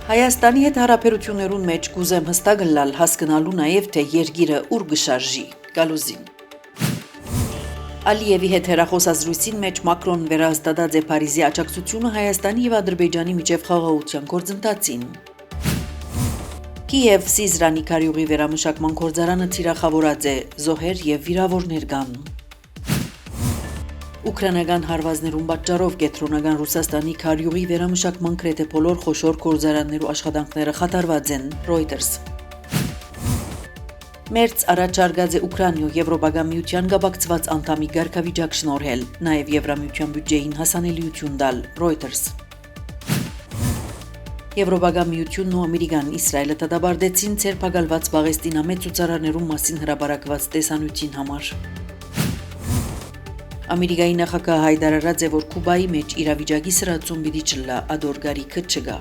Հայաստանի հետ հարաբերություններուն մեջ կուզեմ հստակըլլալ հասկնալու նաև թե երգիրը ուր գշարժի Գալուզին։ Ալիևի հետ հեռախոսազրույցին մեջ Մակրոն վերահաստատած է Փարիզի աջակցությունը Հայաստանի եւ Ադրբեջանի միջև խաղաղության գործընթացին։ Կիև Սիզրանի քարյուղի վերամշակման գործարանը թիրախավորած է, զոհեր եւ վիրավորներ կան։ Ուկրաինական հարվածներուն պատճառով կենտրոնական Ռուսաստանի քարյուղի վերամշակման գրեթե բոլոր խոշոր գործարաններու աշխատանքները խաթարված են, Reuters։ Մերձ առաջարկած է Ուկրաինայու Եվրոպական միության գաբակցված անդամի ղեկավարիչակ շնորհել, նաև Եվրամիության բյուջեին հասանելիություն տալ, Reuters։ Եվրոպական միությունն ու Ամերիկան Իսրայելը դատապարտեցին ցերպակալված Պաղեստինամետ ցուցարարներուն մասին հրապարակված տեսանյութին համար։ Ամերիկայի նախագահ հայտարարած է, որ Կուբայի մեջ իրավիճակի սրացում պիտի չլա, ադոր գարիքը չկա։